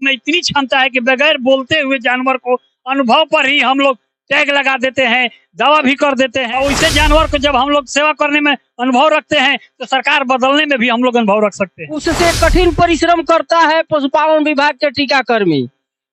में इतनी क्षमता है कि बगैर बोलते हुए जानवर को अनुभव पर ही हम लोग टैग लगा देते हैं, दवा भी कर देते हैं। और इसे जानवर को जब हम लोग सेवा करने में अनुभव रखते हैं तो सरकार बदलने में भी हम लोग अनुभव रख सकते हैं। उससे कठिन परिश्रम करता है पशुपालन विभाग के टीकाकर्मी।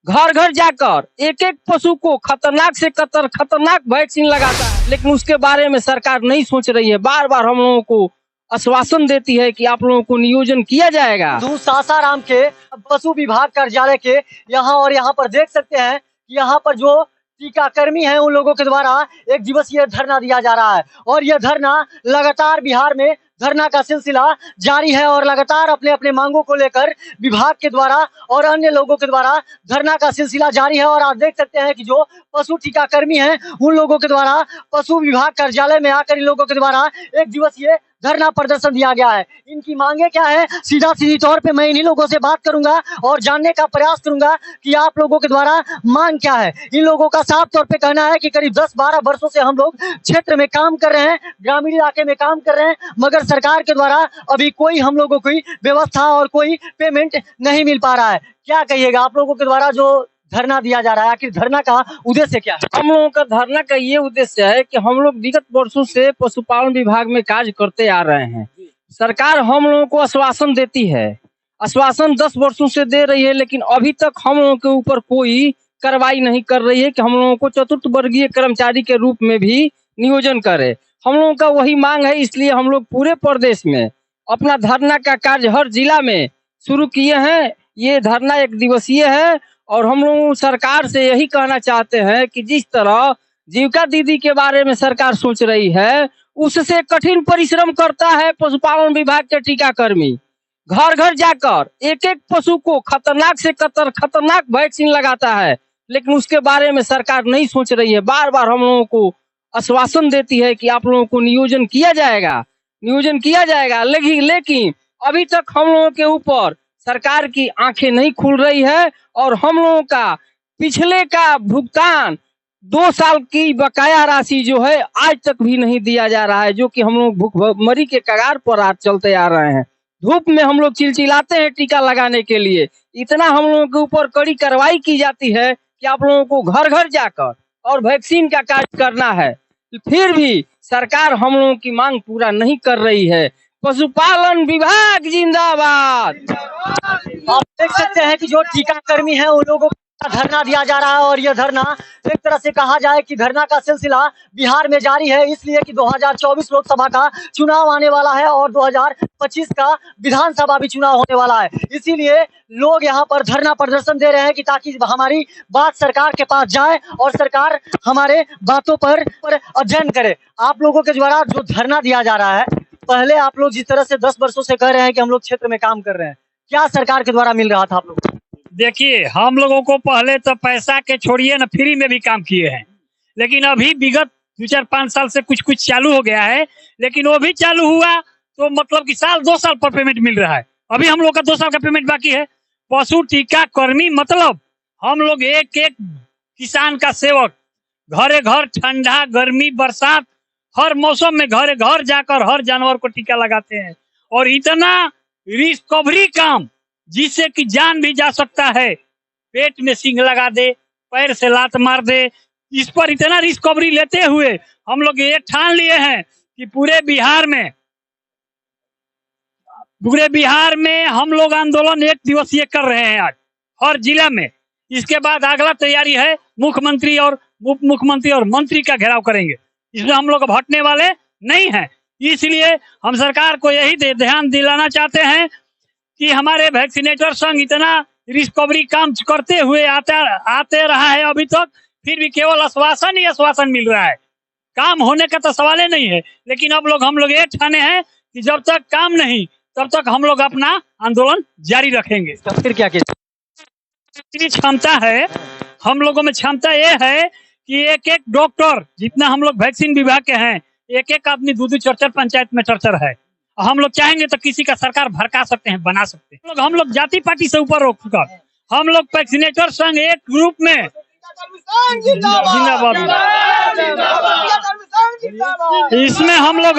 घर घर जाकर एक एक पशु को खतरनाक से खतरनाक वैक्सीन लगाता है, लेकिन उसके बारे में सरकार नहीं सोच रही है। बार बार हम लोगों को आश्वासन देती है कि आप लोगों को नियोजन किया जाएगा। सासाराम के पशु विभाग कार्यालय के यहाँ पर देख सकते हैं कि यहाँ पर जो टीकाकर्मी हैं उन लोगों के द्वारा एक दिवसीय धरना दिया जा रहा है और यह धरना लगातार बिहार में धरना का सिलसिला जारी है और लगातार अपने अपने मांगों को लेकर विभाग के द्वारा और अन्य लोगों के द्वारा धरना का सिलसिला जारी है। और आप देख सकते हैं कि जो पशु टीकाकर्मी हैं उन लोगों के द्वारा पशु विभाग कार्यालय में आकर इन लोगों के द्वारा एक दिवसीय धरना प्रदर्शन दिया गया है। इनकी मांगे क्या है, सीधी तौर पे मैं इन्हीं लोगों से बात करूंगा और जानने का प्रयास करूंगा कि आप लोगों के द्वारा मांग क्या है। इन लोगों का साफ तौर पे कहना है कि करीब 10-12 वर्षों से हम लोग क्षेत्र में काम कर रहे हैं, ग्रामीण इलाके में काम कर रहे हैं, मगर सरकार के द्वारा अभी कोई हम लोगों को व्यवस्था और कोई पेमेंट नहीं मिल पा रहा है। क्या कहिएगा आप लोगों के द्वारा जो धरना दिया जा रहा है, आखिर धरना का उद्देश्य क्या है? हम लोगों का धरना का ये उद्देश्य है कि हम लोग विगत वर्षों से पशुपालन विभाग में कार्य करते आ रहे हैं। सरकार हम लोगों को आश्वासन देती है, आश्वासन 10 वर्षों से दे रही है, लेकिन अभी तक हम लोगों के ऊपर कोई कार्रवाई नहीं कर रही है कि हम लोगों को चतुर्थ वर्गीय कर्मचारी के रूप में भी नियोजन करे। हम लोगों का वही मांग है, इसलिए हम लोग पूरे प्रदेश में अपना धरना का कार्य हर जिला में शुरू किए हैं। ये धरना एक दिवसीय है और हम लोग सरकार से यही कहना चाहते हैं कि जिस तरह जीविका दीदी के बारे में सरकार सोच रही है, उससे कठिन परिश्रम करता है पशुपालन विभाग के टीकाकर्मी। घर घर जाकर एक एक पशु को खतरनाक से खतरनाक वैक्सीन लगाता है, लेकिन उसके बारे में सरकार नहीं सोच रही है। बार बार हम लोगों को आश्वासन देती है कि आप लोगों को नियोजन किया जाएगा, लेकिन अभी तक हम लोगों के ऊपर सरकार की आंखें नहीं खुल रही है और हम लोगों का पिछले का भुगतान 2 साल की बकाया राशि जो है आज तक भी नहीं दिया जा रहा है, जो कि हम लोग भूखमरी के कगार पर आज चलते आ रहे हैं। धूप में हम लोग चिलचिलाते हैं टीका लगाने के लिए। इतना हम लोगों के ऊपर कड़ी कार्रवाई की जाती है कि आप लोगों को घर घर जाकर और वैक्सीन का कार्य करना है, फिर भी सरकार हम लोगों की मांग पूरा नहीं कर रही है। पशुपालन विभाग जिंदाबाद। आप देख सकते हैं कि जो टीकाकर्मी है उन लोगों का धरना दिया जा रहा है और यह धरना एक तरह से कहा जाए कि धरना का सिलसिला बिहार में जारी है, इसलिए कि 2024 लोकसभा का चुनाव आने वाला है और 2025 का विधानसभा भी चुनाव होने वाला है। इसीलिए लोग यहाँ पर धरना प्रदर्शन दे रहे हैं कि ताकि हमारी बात सरकार के पास जाए और सरकार हमारे बातों पर अध्ययन करे। आप लोगों के द्वारा जो धरना दिया जा रहा है, पहले आप लोग जिस तरह से 10 वर्षों से कह रहे हैं कि हम लोग क्षेत्र में काम कर रहे हैं, क्या सरकार के द्वारा मिल रहा था आप लोग? देखिए, हम लोगों को पहले तो पैसा के छोड़िए ना, फ्री में भी काम किए हैं, लेकिन अभी विगत 2-4-5 साल से कुछ चालू हो गया है, लेकिन वो भी चालू हुआ तो मतलब कि 1-2 साल पर पेमेंट मिल रहा है। अभी हम लोग का 2 साल का पेमेंट बाकी है। पशु टीकाकर्मी मतलब हम लोग एक एक किसान का सेवक, घरे घर, ठंडा गर्मी बरसात हर मौसम में घरे घर जाकर हर जानवर को टीका लगाते हैं और इतना रिकवरी काम जिससे कि जान भी जा सकता है। पेट में सींग लगा दे, पैर से लात मार दे, इस पर इतना रिकवरी लेते हुए हम लोग ये ठान लिए हैं कि पूरे बिहार में हम लोग आंदोलन एक दिवसीय कर रहे हैं आज हर जिला में। इसके बाद अगला तैयारी है मुख्यमंत्री और उप मुख्यमंत्री और मंत्री का घेराव करेंगे। इसमें हम लोग हटने वाले नहीं हैं। इसलिए हम सरकार को यही ध्यान दिलाना चाहते हैं कि हमारे वैक्सीनेटर संघ इतना रिकवरी काम करते हुए आते रहा है अभी तक, फिर भी केवल आश्वासन मिल रहा है। काम होने का तो सवाल ही नहीं है, लेकिन हम लोग ये ठाने हैं कि जब तक काम नहीं तब तक हम लोग अपना आंदोलन जारी रखेंगे। फिर क्या इतनी क्षमता है हम लोगों में, क्षमता ये है कि एक एक डॉक्टर, जितना हम लोग वैक्सीन विभाग के हैं, एक एक आदमी 2-2 4-4 पंचायत में चर्चा है। हम लोग चाहेंगे तो किसी का सरकार भड़का सकते हैं, बना सकते हैं। हम लोग जाति पार्टी से ऊपर होकर हम लोग वैक्सीनेटर संघ एक ग्रुप में जिंदाबाद। इसमें हम लोग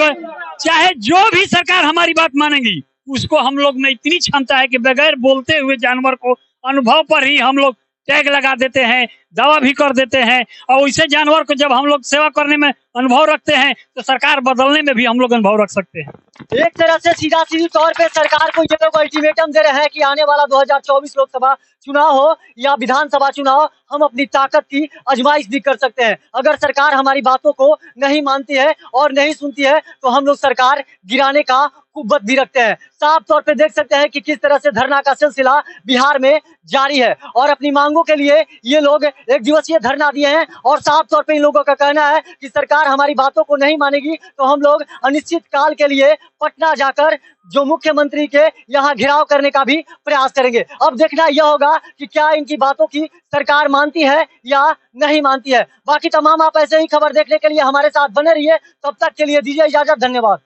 चाहे जो भी सरकार हमारी बात मानेगी, उसको हम लोग में इतनी क्षमता है कि बगैर बोलते हुए जानवर को अनुभव पर ही हम लोग टैग लगा देते हैं, दवा भी कर देते हैं। और वैसे जानवर को जब हम लोग सेवा करने में अनुभव रखते हैं तो सरकार बदलने में भी हम लोग अनुभव रख सकते हैं। एक तरह से सीधा सीधी तौर पे सरकार को ये लोग अल्टीमेटम दे रहे हैं कि आने वाला 2024 लोकसभा चुनाव हो या विधानसभा चुनाव, हम अपनी ताकत की आजमाइश भी कर सकते हैं। अगर सरकार हमारी बातों को नहीं मानती है और नहीं सुनती है तो हम लोग सरकार गिराने का कुव्वत भी रखते हैं। साफ तौर पे देख सकते हैं कि किस तरह से धरना का सिलसिला बिहार में जारी है और अपनी मांगों के लिए ये लोग एक दिवसीय धरना दिए हैं। और साफ तौर पे इन लोगों का कहना है कि सरकार हमारी बातों को नहीं मानेगी तो हम लोग अनिश्चित काल के लिए पटना जाकर जो मुख्यमंत्री के यहाँ घेराव करने का भी प्रयास करेंगे। अब देखना यह होगा कि क्या इनकी बातों की सरकार मानती है या नहीं मानती है। बाकी तमाम आप ऐसे ही खबर देखने के लिए हमारे साथ बने रहिए। तब तक के लिए दीजिए इजाजत, धन्यवाद।